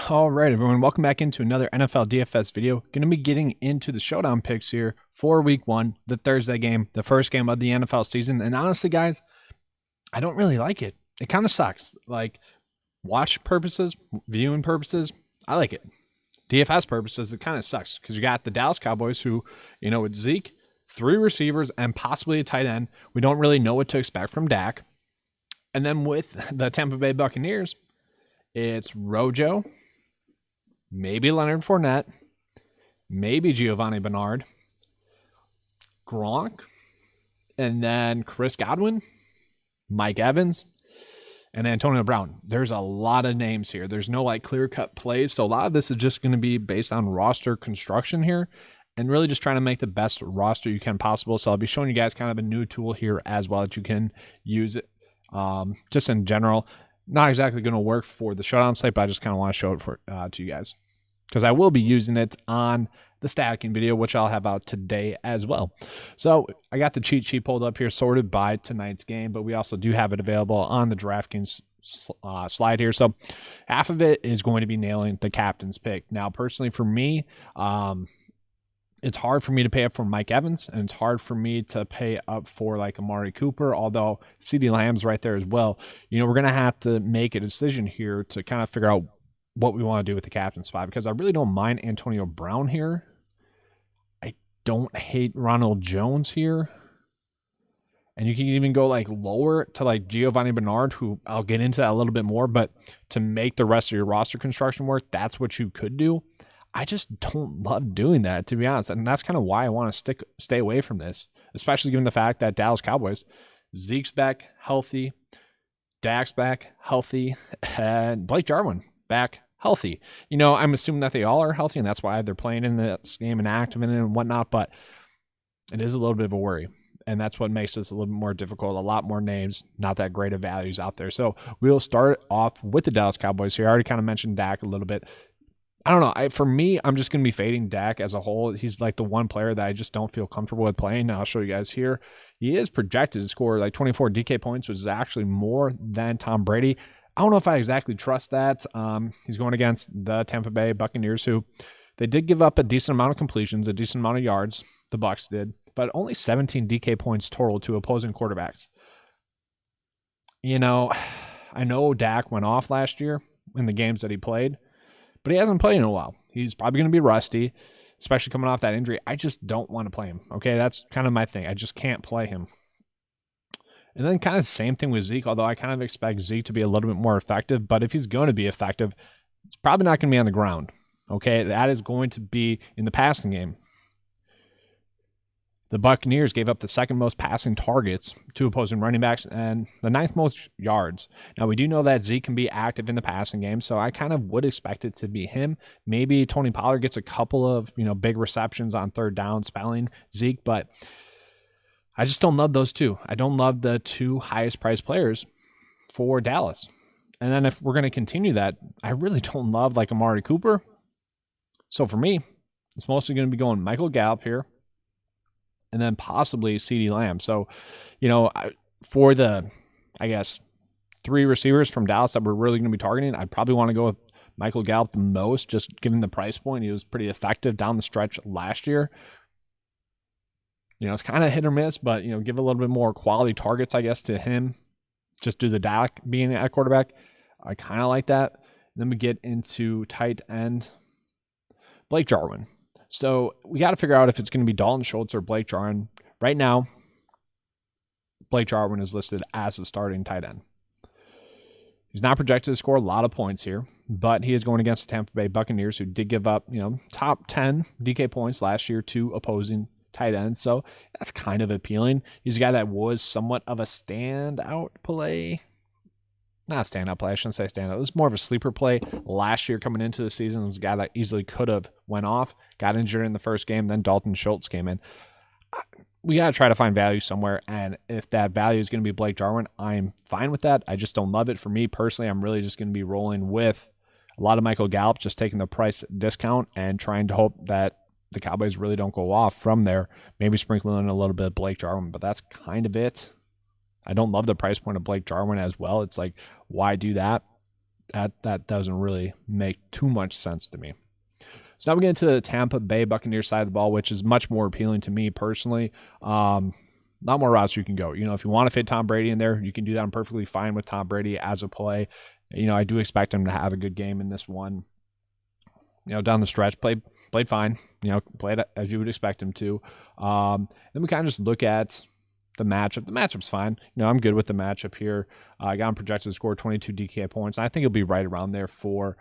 All right, everyone, welcome back into another NFL DFS video. Going to be getting into the showdown picks here for week one, the Thursday game, the first game of the NFL season. And honestly, guys, I don't really like it. It kind of sucks. Like, watch purposes, viewing purposes, I like it. DFS purposes, it kind of sucks because you got the Dallas Cowboys who, with Zeke, 3 receivers, and possibly a tight end. We don't really know what to expect from Dak. And then with the Tampa Bay Buccaneers, it's Rojo, maybe Leonard Fournette, maybe Giovanni Bernard, Gronk, and then Chris Godwin, Mike Evans, and Antonio Brown. There's a lot of names here. There's no clear-cut plays, so a lot of this is just going to be based on roster construction here and really just trying to make the best roster you can possible. So I'll be showing you guys kind of a new tool here as well that you can use it just in general. Not exactly going to work for the showdown slate, but I just kind of want to show it for to you guys because I will be using it on the stacking video, which I'll have out today as well. So I got the cheat sheet pulled up here, sorted by tonight's game, but we also do have it available on the DraftKings slide here. So half of it is going to be nailing the captain's pick. Now, personally, for me, it's hard for me to pay up for Mike Evans, and it's hard for me to pay up for Amari Cooper, although CeeDee Lamb's right there as well. We're going to have to make a decision here to kind of figure out what we want to do with the captain spot because I really don't mind Antonio Brown here. I don't hate Ronald Jones here. And you can even go lower to Giovanni Bernard, who I'll get into that a little bit more, but to make the rest of your roster construction work, that's what you could do. I just don't love doing that, to be honest. And that's kind of why I want to stay away from this, especially given the fact that Dallas Cowboys, Zeke's back healthy, Dak's back healthy, and Blake Jarwin back healthy. I'm assuming that they all are healthy, and that's why they're playing in this game and active in it and whatnot, but it is a little bit of a worry. And that's what makes this a little bit more difficult. A lot more names, not that great of values out there. So we'll start off with the Dallas Cowboys here. I already kind of mentioned Dak a little bit. I don't know. For me, I'm just going to be fading Dak as a whole. He's the one player that I just don't feel comfortable with playing. Now, I'll show you guys here. He is projected to score 24 DK points, which is actually more than Tom Brady. I don't know if I exactly trust that. He's going against the Tampa Bay Buccaneers, who they did give up a decent amount of completions, a decent amount of yards. The Bucs did, but only 17 DK points total to opposing quarterbacks. I know Dak went off last year in the games that he played, but he hasn't played in a while. He's probably going to be rusty, especially coming off that injury. I just don't want to play him. Okay, that's kind of my thing. I just can't play him. And then kind of the same thing with Zeke, although I kind of expect Zeke to be a little bit more effective. But if he's going to be effective, it's probably not going to be on the ground. Okay, that is going to be in the passing game. The Buccaneers gave up the second most passing targets to opposing running backs and the 9th most yards. Now, we do know that Zeke can be active in the passing game, so I kind of would expect it to be him. Maybe Tony Pollard gets a couple of, big receptions on third down, spelling Zeke, but I just don't love those two. I don't love the 2 highest priced players for Dallas. And then if we're going to continue that, I really don't love Amari Cooper. So for me, it's mostly going to be going Michael Gallup here, and then possibly CeeDee Lamb. So, for the, 3 receivers from Dallas that we're really going to be targeting, I'd probably want to go with Michael Gallup the most, just given the price point. He was pretty effective down the stretch last year. It's kind of hit or miss, but, give a little bit more quality targets, to him, just due to Dak being at quarterback. I kind of like that. Then we get into tight end, Blake Jarwin. So we got to figure out if it's going to be Dalton Schultz or Blake Jarwin. Right now, Blake Jarwin is listed as a starting tight end. He's not projected to score a lot of points here, but he is going against the Tampa Bay Buccaneers, who did give up, top 10 DK points last year to opposing tight ends. So that's kind of appealing. He's a guy that was somewhat of a standout play. Not a standout play, I shouldn't say standout. It was more of a sleeper play last year coming into the season. It was a guy that easily could have went off, got injured in the first game, then Dalton Schultz came in. we got to try to find value somewhere. And if that value is going to be Blake Jarwin, I'm fine with that. I just don't love it. For me personally, I'm really just going to be rolling with a lot of Michael Gallup, just taking the price discount and trying to hope that the Cowboys really don't go off from there. Maybe sprinkling in a little bit of Blake Jarwin, but that's kind of it. I don't love the price point of Blake Jarwin as well. It's like, why do that? That doesn't really make too much sense to me. So now we get into the Tampa Bay Buccaneers side of the ball, which is much more appealing to me personally. Not more routes you can go. If you want to fit Tom Brady in there, you can do that. I'm perfectly fine with Tom Brady as a play. I do expect him to have a good game in this one. Down the stretch, played fine. Played as you would expect him to. Then we kind of just look at the matchup. The matchup's fine. I'm good with the matchup here. I got him projected to score 22 DK points. And I think he'll be right around there for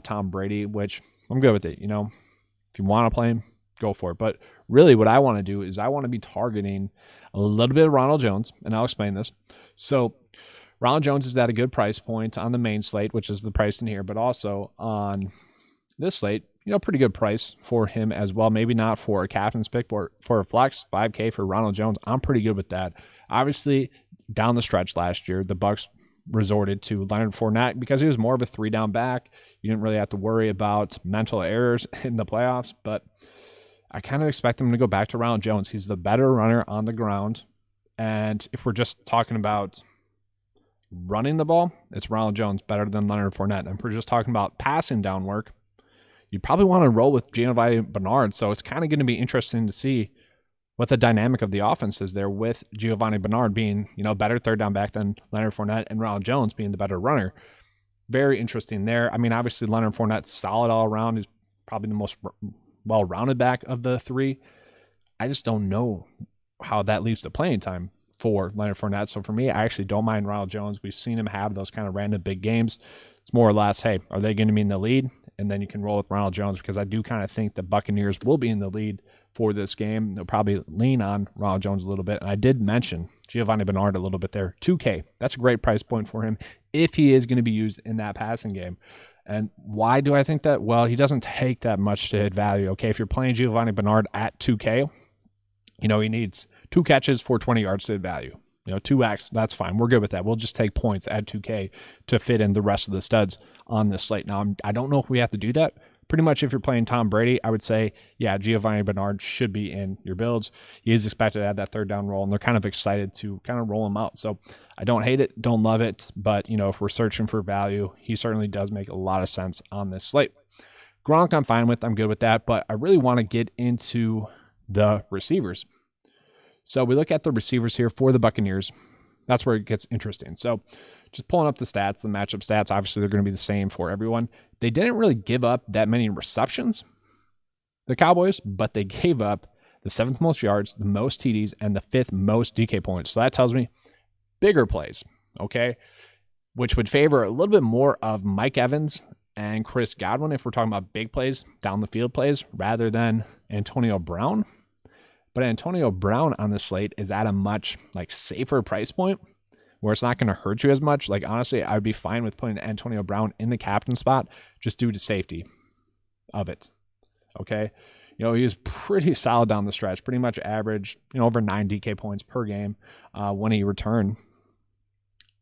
Tom Brady, which I'm good with it. If you want to play him, go for it. But really what I want to do is I want to be targeting a little bit of Ronald Jones, and I'll explain this. So Ronald Jones is at a good price point on the main slate, which is the price in here, but also on this slate, pretty good price for him as well. Maybe not for a captain's pick, but for a flex, $5K for Ronald Jones. I'm pretty good with that. Obviously, down the stretch last year, the Bucs resorted to Leonard Fournette because he was more of a 3-down back. You didn't really have to worry about mental errors in the playoffs, but I kind of expect him to go back to Ronald Jones. He's the better runner on the ground. And if we're just talking about running the ball, it's Ronald Jones better than Leonard Fournette. And if we're just talking about passing down work, you probably want to roll with Giovanni Bernard. So it's kind of going to be interesting to see what the dynamic of the offense is there with Giovanni Bernard being, better third down back than Leonard Fournette and Ronald Jones being the better runner. Very interesting there. I mean, obviously Leonard Fournette's solid all around. He's probably the most well-rounded back of the three. I just don't know how that leads to playing time for Leonard Fournette. So for me, I actually don't mind Ronald Jones. We've seen him have those kind of random big games. It's more or less, hey, are they going to be in the lead? And then you can roll with Ronald Jones because I do kind of think the Buccaneers will be in the lead for this game. They'll probably lean on Ronald Jones a little bit. And I did mention Giovanni Bernard a little bit there. $2K. That's a great price point for him if he is going to be used in that passing game. And why do I think that? Well, he doesn't take that much to hit value. Okay, if you're playing Giovanni Bernard at 2K, he needs 2 catches for 20 yards to hit value. 2X, that's fine. We're good with that. We'll just take points at 2K to fit in the rest of the studs on this slate. Now, I don't know if we have to do that. Pretty much if you're playing Tom Brady, I would say, yeah, Giovanni Bernard should be in your builds. He is expected to have that third down role, and they're kind of excited to kind of roll him out. So I don't hate it, don't love it, but, if we're searching for value, he certainly does make a lot of sense on this slate. Gronk, I'm fine with. I'm good with that, but I really want to get into the receivers. So we look at the receivers here for the Buccaneers. That's where it gets interesting. So just pulling up the stats, the matchup stats, obviously they're going to be the same for everyone. They didn't really give up that many receptions, the Cowboys, but they gave up the 7th most yards, the most TDs, and the 5th most DK points. So that tells me bigger plays, okay, which would favor a little bit more of Mike Evans and Chris Godwin if we're talking about big plays, down the field plays, rather than Antonio Brown. But Antonio Brown on the slate is at a much safer price point where it's not going to hurt you as much. Honestly, I would be fine with putting Antonio Brown in the captain spot just due to safety of it. Okay. He was pretty solid down the stretch, pretty much average, over 9 DK points per game when he returned.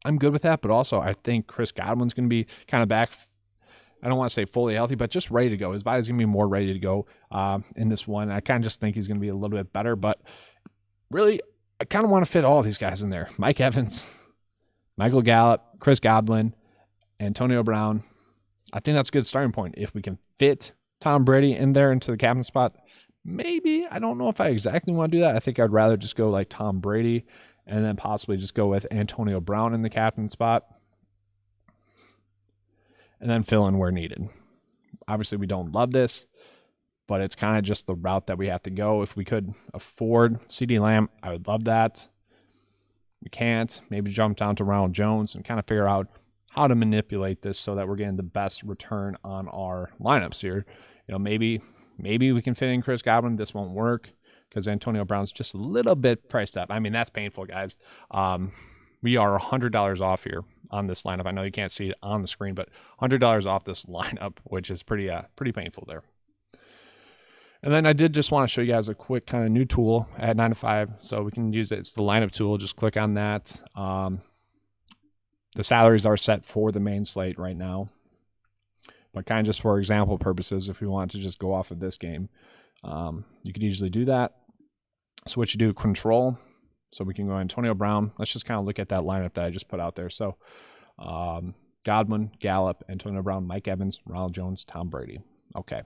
I'm good with that, but also I think Chris Godwin's going to be kind of back. I don't want to say fully healthy, but just ready to go. His body's going to be more ready to go in this one. I kind of just think he's going to be a little bit better, but really, I kind of want to fit all of these guys in there. Mike Evans, Michael Gallup, Chris Godwin, Antonio Brown. I think that's a good starting point. If we can fit Tom Brady in there into the captain spot, maybe. I don't know if I exactly want to do that. I think I'd rather just go like Tom Brady and then possibly just go with Antonio Brown in the captain spot. And then fill in where needed. Obviously, we don't love this, but it's kind of just the route that we have to go. If we could afford CeeDee Lamb, I would love that. We can't. Maybe jump down to Ronald Jones and kind of figure out how to manipulate this so that we're getting the best return on our lineups here. Maybe we can fit in Chris Godwin. This won't work because Antonio Brown's just a little bit priced up. I mean, that's painful, guys. We are $100 off here on this lineup. I know you can't see it on the screen, but $100 off this lineup, which is pretty painful there. And then I did just want to show you guys a quick kind of new tool at 9 to 5. So we can use it. It's the lineup tool. Just click on that. The salaries are set for the main slate right now. But kind of just for example purposes, if we want to just go off of this game, you could easily do that. So what you do, control. So we can go Antonio Brown. Let's just kind of look at that lineup that I just put out there. So Godwin, Gallup, Antonio Brown, Mike Evans, Ronald Jones, Tom Brady. Okay.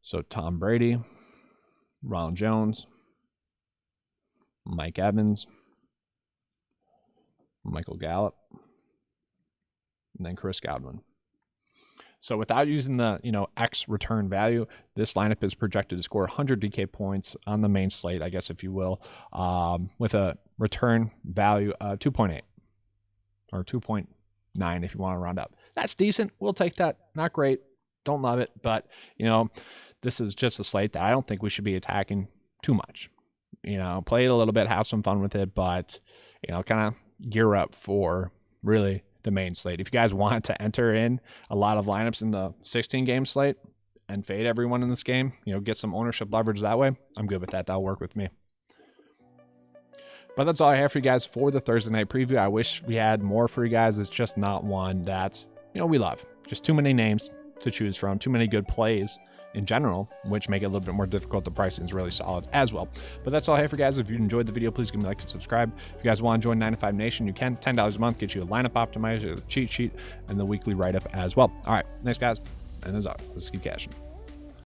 So Tom Brady, Ronald Jones, Mike Evans, Michael Gallup, and then Chris Godwin. So without using the, X return value, this lineup is projected to score 100 DK points on the main slate, I guess, if you will, with a return value of 2.8 or 2.9 if you want to round up. That's decent. We'll take that. Not great. Don't love it. But, this is just a slate that I don't think we should be attacking too much. Play it a little bit, have some fun with it, but, kind of gear up for really the main slate. If you guys want to enter in a lot of lineups in the 16-game slate and fade everyone in this game, get some ownership leverage that way, I'm good with that. That'll work with me. But that's all I have for you guys for the Thursday night preview. I wish we had more for you guys. It's just not one that, we love. Just too many names to choose from, too many good plays in general, which make it a little bit more difficult. The pricing is really solid as well. But that's all I have for you guys. If you enjoyed the video, please give me a like and subscribe. If you guys want to join 9 to 5 Nation, you can. $10 a month gets you a lineup optimizer, the cheat sheet, and the weekly write-up as well. All right, thanks guys, and as always, let's keep cashing.